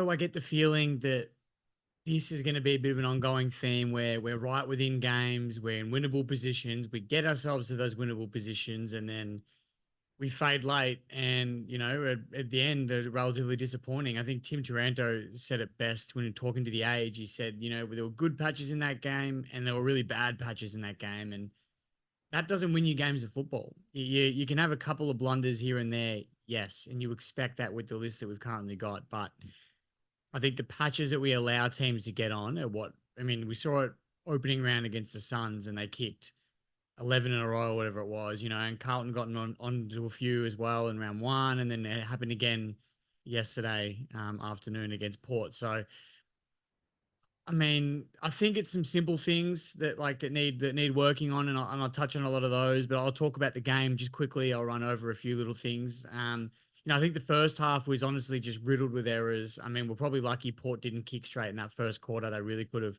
do I get the feeling that this is going to be a bit of an ongoing theme where we're right within games, we're in winnable positions, we get ourselves to those winnable positions, and then we fade late. And, at the end, they're relatively disappointing. I think Tim Taranto said it best when talking to The Age. He said, there were good patches in that game and there were really bad patches in that game. And that doesn't win you games of football. You can have a couple of blunders here and there, yes, and you expect that with the list that we've currently got. But I think the patches that we allow teams to get on are what I mean. We saw it opening round against the Suns, and they kicked 11 in a row, or whatever it was, and Carlton got onto a few as well in round one, and then it happened again yesterday afternoon against Port. So I mean, I think it's some simple things that need working on, and I'll touch on a lot of those. But I'll talk about the game just quickly. I'll run over a few little things. I think the first half was honestly just riddled with errors. I mean, we're probably lucky Port didn't kick straight in that first quarter. They really could have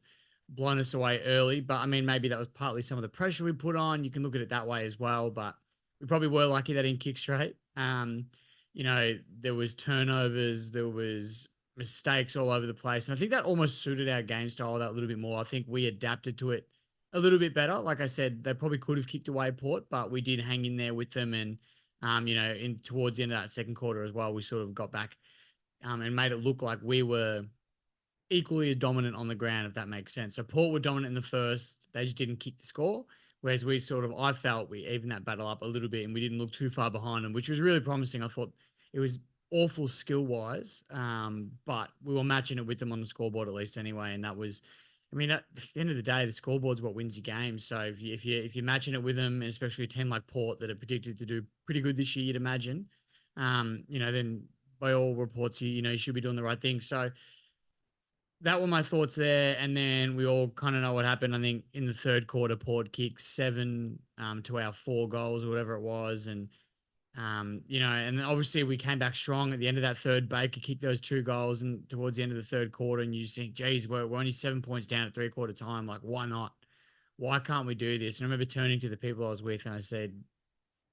blown us away early. But I mean, maybe that was partly some of the pressure we put on. You can look at it that way as well. But we probably were lucky they didn't kick straight. There was turnovers, there was mistakes all over the place. And I think that almost suited our game style that little bit more. I think we adapted to it a little bit better. Like I said, they probably could have kicked away Port, but we did hang in there with them. And, in towards the end of that second quarter as well, we sort of got back and made it look like we were equally as dominant on the ground, if that makes sense. So Port were dominant in the first. They just didn't kick the score. Whereas I felt we evened that battle up a little bit and we didn't look too far behind them, which was really promising. I thought it was awful skill wise, but we were matching it with them on the scoreboard at least anyway. And that was, I mean, at the end of the day, the scoreboard's what wins your game. So if you're matching it with them, and especially a team like Port that are predicted to do pretty good this year, you'd imagine, then by all reports, you should be doing the right thing. So that were my thoughts there. And then we all kind of know what happened. I think in the third quarter, Port kicked 7 to our 4 goals or whatever it was. And then obviously we came back strong at the end of that third. Baker kicked those 2 goals and towards the end of the third quarter. And you just think, geez, we're only 7 points down at 3/4 time. Like, why not? Why can't we do this? And I remember turning to the people I was with and I said,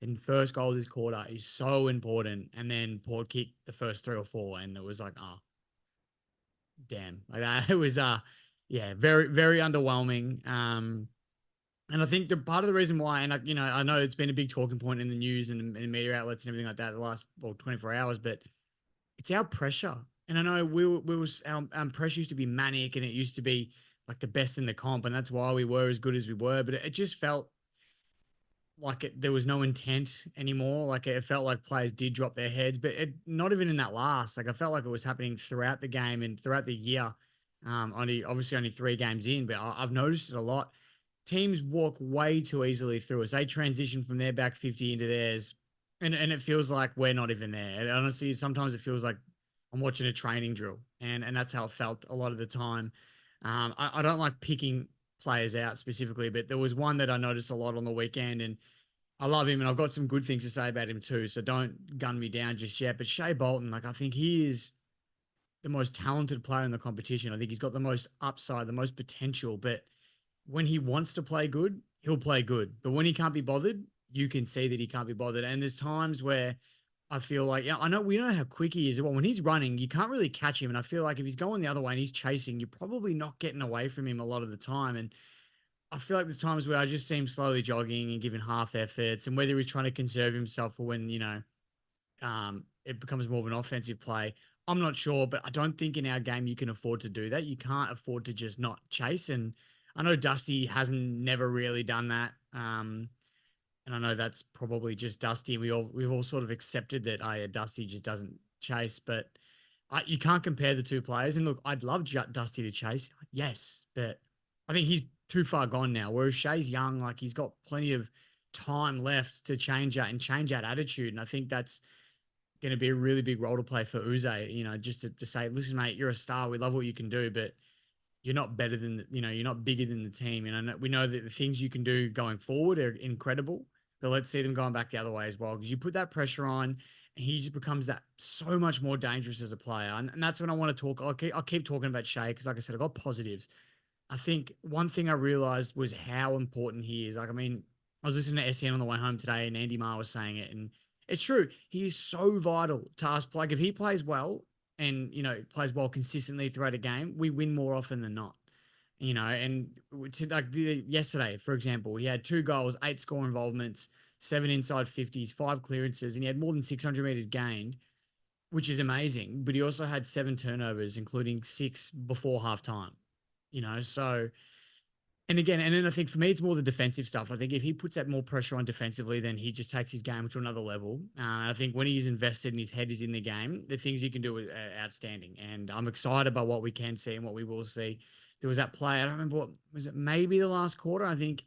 the first goal of this quarter is so important. And then Port kicked the first 3 or 4. And it was like, oh, damn. Like that, it was, yeah, very, very underwhelming. And I think the part of the reason why, and I know it's been a big talking point in the news and media outlets and everything like that the last 24 hours, but it's our pressure. And I know our pressure used to be manic and it used to be like the best in the comp, and that's why we were as good as we were. But it just felt like there was no intent anymore. Like it felt like players did drop their heads, but not even in that last. Like I felt like it was happening throughout the game and throughout the year. Only 3 games in, but I've noticed it a lot. Teams walk way too easily through us. They transition from their back 50 into theirs, and it feels like we're not even there. And honestly, sometimes it feels like I'm watching a training drill, and that's how it felt a lot of the time. I don't like picking players out specifically, but there was one that I noticed a lot on the weekend, and I love him, and I've got some good things to say about him too. So don't gun me down just yet. But Shea Bolton, like I think he is the most talented player in the competition. I think he's got the most upside, the most potential. But when he wants to play good, he'll play good. But when he can't be bothered, you can see that he can't be bothered. And there's times where I feel like, we know how quick he is. Well, when he's running, you can't really catch him. And I feel like if he's going the other way and he's chasing, you're probably not getting away from him a lot of the time. And I feel like there's times where I just see him slowly jogging and giving half efforts, and whether he's trying to conserve himself for when, it becomes more of an offensive play. I'm not sure, but I don't think in our game you can afford to do that. You can't afford to just not chase. And I know Dusty hasn't never really done that. And I know that's probably just Dusty. And we've all sort of accepted that, oh, yeah, Dusty just doesn't chase, but you can't compare the two players. And look, I'd love Dusty to chase. Yes, but I think he's too far gone now. Whereas Shay's young, like he's got plenty of time left to change that and change that attitude. And I think that's going to be a really big role to play for Uze, just to say, listen, mate, you're a star. We love what you can do, but you're not better than, you're not bigger than the team. And we know that the things you can do going forward are incredible, but let's see them going back the other way as well. Because you put that pressure on and he just becomes that so much more dangerous as a player. And that's when I want to talk. I'll keep talking about Shay because, like I said, I got positives. I think one thing I realized was how important he is. Like, I mean, I was listening to SEN on the way home today and Andy Marr was saying it. And it's true. He is so vital to us. Like, if he plays well, and, plays well consistently throughout a game, we win more often than not. And to like yesterday, for example, he had 2 goals, 8 score involvements, 7 inside 50s, 5 clearances, and he had more than 600 meters gained, which is amazing. But he also had 7 turnovers, including 6 before halftime. So and again, and then I think for me, it's more the defensive stuff. I think if he puts that more pressure on defensively, then he just takes his game to another level. And I think when he's invested and his head is in the game, the things he can do are outstanding. And I'm excited about what we can see and what we will see. There was that play. I don't remember what was it. Maybe the last quarter. I think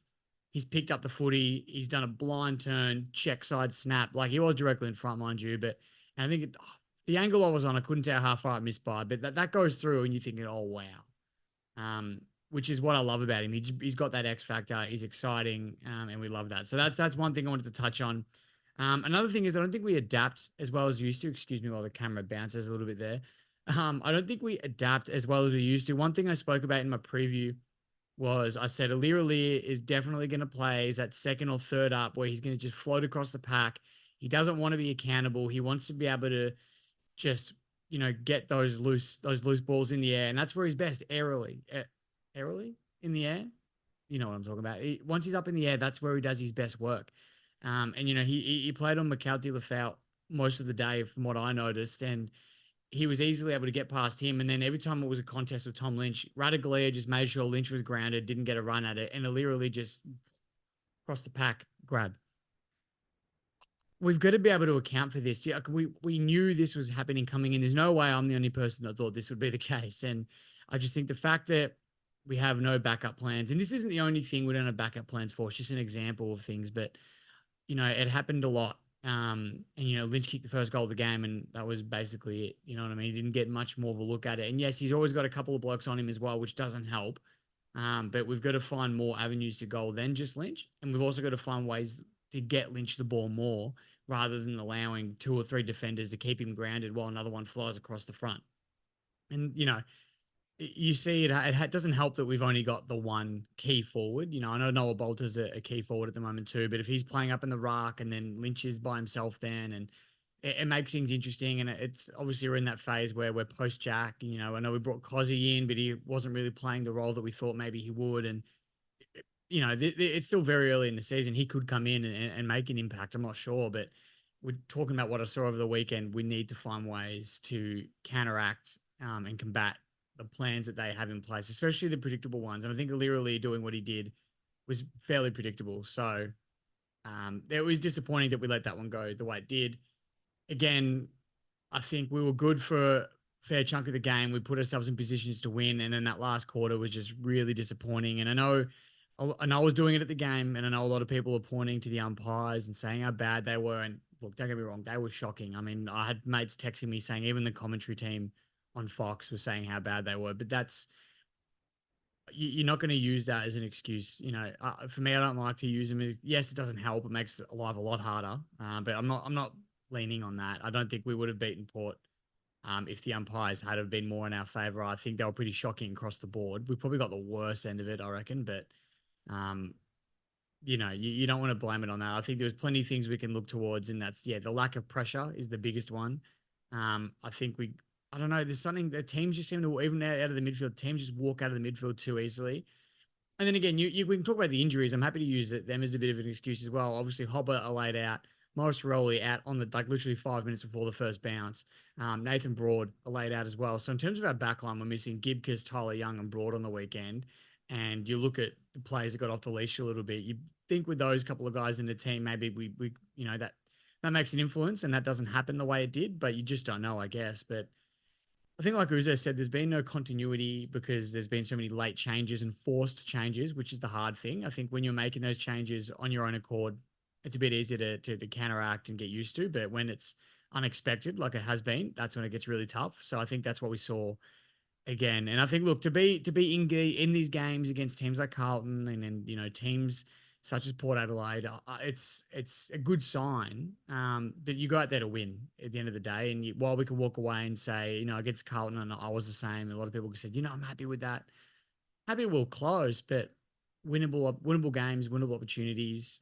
he's picked up the footy. He's done a blind turn, check side snap. Like he was directly in front, mind you. But and I think the angle I was on, I couldn't tell how far I missed by. But that goes through, and you're thinking, oh wow. Which is what I love about him. He's got that X factor. He's exciting, and we love that. So that's one thing I wanted to touch on. Another thing is I don't think we adapt as well as we used to. Excuse me while the camera bounces a little bit there. I don't think we adapt as well as we used to. One thing I spoke about in my preview was I said Alir is definitely going to play as that second or third up where he's going to just float across the pack. He doesn't want to be accountable. He wants to be able to just get those loose balls in the air, and that's where he's best airily in the air. You know what I'm talking about. Once he's up in the air, that's where he does his best work. And he played on McCarthy Lafau most of the day, from what I noticed, and he was easily able to get past him. And then every time it was a contest with Tom Lynch, Radaglia just made sure Lynch was grounded, didn't get a run at it, and literally just crossed the pack grab. We've got to be able to account for this. Yeah, we knew this was happening coming in. There's no way I'm the only person that thought this would be the case. And I just think the fact that we have no backup plans, and this isn't the only thing we don't have backup plans for. It's just an example of things, but it happened a lot. And Lynch kicked the first goal of the game, and that was basically it. You know what I mean? He didn't get much more of a look at it. And yes, he's always got a couple of blokes on him as well, which doesn't help. But we've got to find more avenues to goal than just Lynch, and we've also got to find ways to get Lynch the ball more rather than allowing 2 or 3 defenders to keep him grounded while another one flies across the front. And you see it doesn't help that we've only got the one key forward. I know Noah Bolter's a key forward at the moment too, but if he's playing up in the ruck and then Lynch is by himself then, and it makes things interesting. And it's obviously we're in that phase where we're post Jack. I know we brought Cozzy in, but he wasn't really playing the role that we thought maybe he would. And it's still very early in the season. He could come in and make an impact. I'm not sure, but we're talking about what I saw over the weekend. We need to find ways to counteract and combat the plans that they have in place, especially the predictable ones. And I think Alirali doing what he did was fairly predictable. So it was disappointing that we let that one go the way it did. Again, I think we were good for a fair chunk of the game. We put ourselves in positions to win. And then that last quarter was just really disappointing. And I know I was doing it at the game, and I know a lot of people are pointing to the umpires and saying how bad they were. And look, don't get me wrong, they were shocking. I mean, I had mates texting me saying even the commentary team on Fox was saying how bad they were. But you're not going to use that as an excuse. For me, I don't like to use them. Yes, it doesn't help. It makes life a lot harder. But I'm not leaning on that. I don't think we would have beaten Port if the umpires had have been more in our favour. I think they were pretty shocking across the board. We probably got the worst end of it, I reckon. But you don't want to blame it on that. I think there's plenty of things we can look towards, and that's the lack of pressure is the biggest one. I think I don't know, there's something the teams just seem to, even out of the midfield, teams just walk out of the midfield too easily. And then again, we can talk about the injuries. I'm happy to use them as a bit of an excuse as well. Obviously, Hobart are laid out. Morris Rowley out on literally 5 minutes before the first bounce. Nathan Broad are laid out as well. So in terms of our backline, we're missing Gibcus, Tyler Young, and Broad on the weekend. And you look at the players that got off the leash a little bit. You think with those couple of guys in the team, maybe we that makes an influence, and that doesn't happen the way it did. But you just don't know, I guess. But I think, like Uzo said, there's been no continuity because there's been so many late changes and forced changes, which is the hard thing. I think when you're making those changes on your own accord, it's a bit easier to counteract and get used to. But when it's unexpected, like it has been, that's when it gets really tough. So I think that's what we saw again. And I think, look, to be in these games against teams like Carlton and teams such as Port Adelaide, it's a good sign. But you go out there to win at the end of the day. And while we can walk away and say, against Carlton, and I was the same, a lot of people said, I'm happy with that. Happy we'll close, but winnable games, winnable opportunities.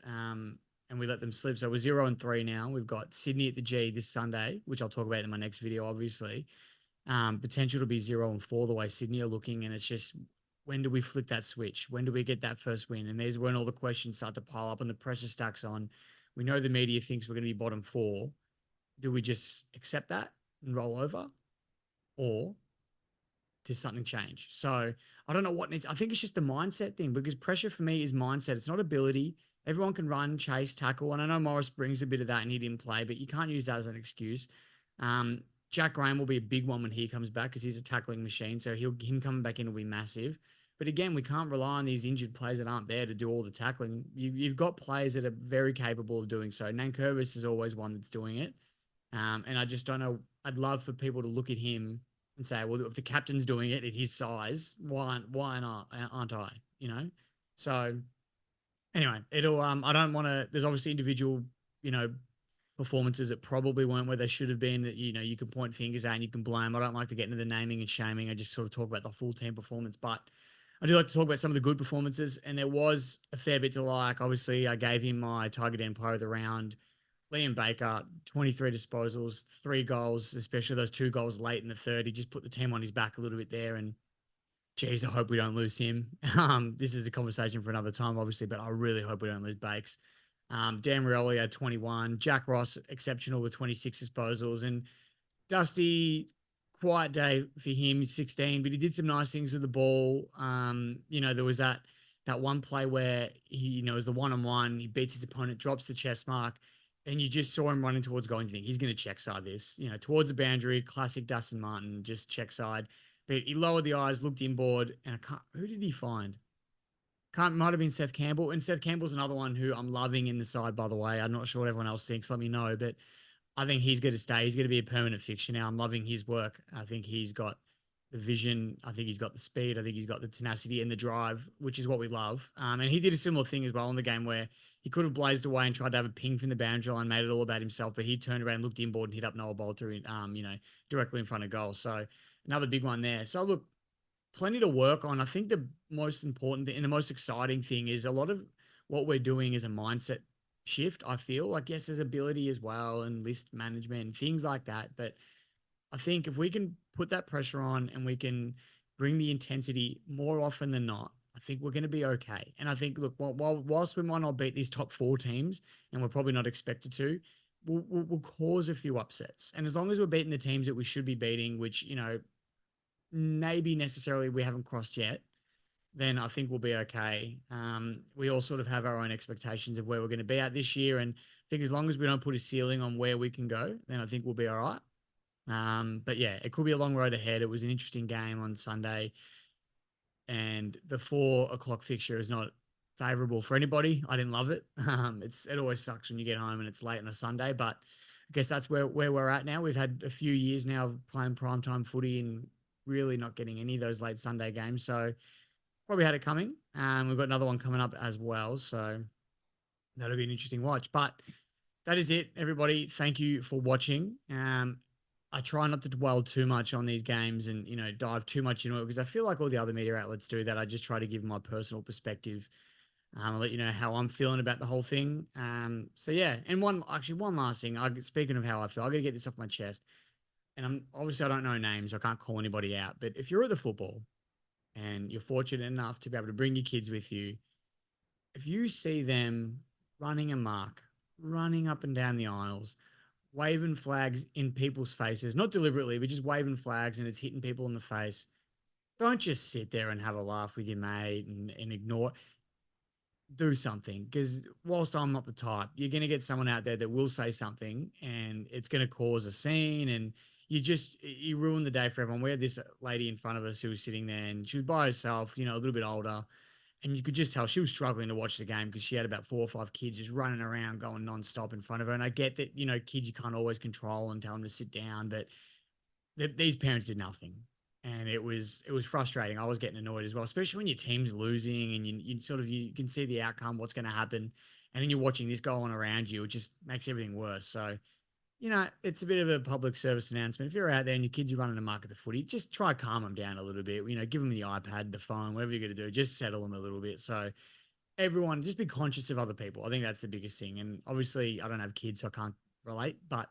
And we let them slip. So we're 0-3 now. We've got Sydney at the G this Sunday, which I'll talk about in my next video, obviously. potential to be 0-4 the way Sydney are looking. And it's just, when do we flip that switch? When do we get that first win? And there's when all the questions start to pile up and the pressure stacks on. We know the media thinks we're going to be bottom four. Do we just accept that and roll over? Or does something change? So I don't know what needs. I think it's just the mindset thing, because pressure for me is mindset. It's not ability. Everyone can run, chase, tackle, and I know Morris brings a bit of that and he didn't play, but you can't use that as an excuse. Um, Jack Graham will be a big one when he comes back because he's a tackling machine. So him coming back in will be massive. But again, we can't rely on these injured players that aren't there to do all the tackling. You've got players that are very capable of doing so. Nankervis is always one that's doing it. And I just don't know. I'd love for people to look at him and say, well, if the captain's doing it at his size, aren't I? You know? So anyway, it'll I don't want to. There's obviously individual, you know, performances that probably weren't where they should have been, that, you know, you can point fingers at and you can blame. I don't like to get into the naming and shaming. I just sort of talk about the full team performance, but I do like to talk about some of the good performances, and there was a fair bit to like. Obviously, I gave him my Tiger Den player of the round. Liam Baker, 23 disposals, 3 goals, especially those 2 goals late in the third. He just put the team on his back a little bit there. And geez, I hope we don't lose him. This is a conversation for another time, obviously, but I really hope we don't lose Bakes. Dan Rioli had 21. Jack Ross, exceptional with 26 disposals. And Dusty, quiet day for him, 16, but he did some nice things with the ball. You know, there was that one play where he, you know, it was the one-on-one. He beats his opponent, drops the chest mark, and you just saw him running towards goal. And you think he's going to check side this, you know, towards the boundary. Classic Dustin Martin, just check side. But he lowered the eyes, looked inboard, and I can't. Who did he find? Can't Might have been Seth Campbell. And Seth Campbell's another one who I'm loving in the side, by the way. I'm not sure what everyone else thinks. Let me know. But I think he's going to stay. He's going to be a permanent fixture now. I'm loving his work. I think he's got the vision. I think he's got the speed. I think he's got the tenacity and the drive, which is what we love. And he did a similar thing as well in the game where he could have blazed away and tried to have a ping from the boundary line, made it all about himself, but he turned around, looked inboard, and hit up Noah Bolter, you know, directly in front of goal. So another big one there. So look, plenty to work on. I think the most important thing and the most exciting thing is a lot of what we're doing is a mindset shift. I feel like, yes, there's ability as well and list management and things like that. But I think if we can put that pressure on and we can bring the intensity more often than not, I think we're going to be okay. And I think, look, whilst we might not beat these top four teams, and we're probably not expected to, we'll cause a few upsets. And as long as we're beating the teams that we should be beating, which, you know, maybe necessarily we haven't crossed yet, then I think we'll be okay. We all sort of have our own expectations of where we're going to be at this year. And I think as long as we don't put a ceiling on where we can go, then I think we'll be all right. But yeah, it could be a long road ahead. It was an interesting game on Sunday, and the 4 o'clock fixture is not favorable for anybody. I didn't love it. It always sucks when you get home and it's late on a Sunday, but I guess that's where we're at now. We've had a few years now of playing primetime footy and really not getting any of those late Sunday games. So probably had it coming. We've got another one coming up as well. So that'll be an interesting watch. But that is it, everybody. Thank you for watching. I try not to dwell too much on these games and, you know, dive too much into it because I feel like all the other media outlets do that. I just try to give my personal perspective. I'll let you know how I'm feeling about the whole thing. So yeah, and one last thing. Speaking of how I feel, I got to get this off my chest. And I don't know names. I can't call anybody out. But if you're at the football and you're fortunate enough to be able to bring your kids with you, if you see them running a mark, running up and down the aisles, waving flags in people's faces, not deliberately, but just waving flags and it's hitting people in the face, don't just sit there and have a laugh with your mate and ignore. Do something, because whilst I'm not the type, you're going to get someone out there that will say something and it's going to cause a scene, and you ruin the day for everyone. We had this lady in front of us who was sitting there and she was by herself, you know, a little bit older, and you could just tell she was struggling to watch the game because she had about 4 or 5 kids just running around going nonstop in front of her. And I get that, you know, kids you can't always control and tell them to sit down, but these parents did nothing. And it was frustrating. I was getting annoyed as well, especially when your team's losing and you can see the outcome, what's going to happen, and then you're watching this go on around you. It just makes everything worse. So, you know, it's a bit of a public service announcement. If you're out there and your kids are running amok at the footy, just try to calm them down a little bit. You know, give them the iPad, the phone, whatever you're going to do. Just settle them a little bit. So everyone, just be conscious of other people. I think that's the biggest thing. And obviously, I don't have kids, so I can't relate. But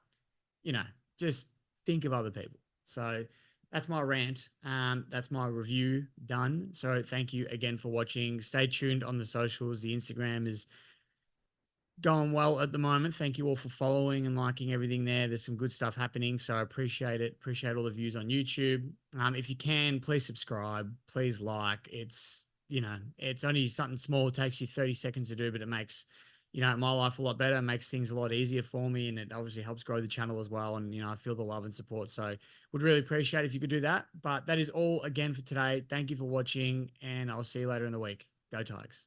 you know, just think of other people. So that's my rant. That's my review done. So thank you again for watching. Stay tuned on the socials. The Instagram is going well at the moment. Thank you all for following and liking everything there. There's some good stuff happening, so I appreciate it. Appreciate all the views on YouTube. If you can, please subscribe, please like. It's, you know, it's only something small. It takes you 30 seconds to do, but it makes, you know, my life a lot better. It makes things a lot easier for me, and it obviously helps grow the channel as well. And, you know, I feel the love and support, so would really appreciate if you could do that. But that is all again for today. Thank you for watching, and I'll see you later in the week. Go Tigers.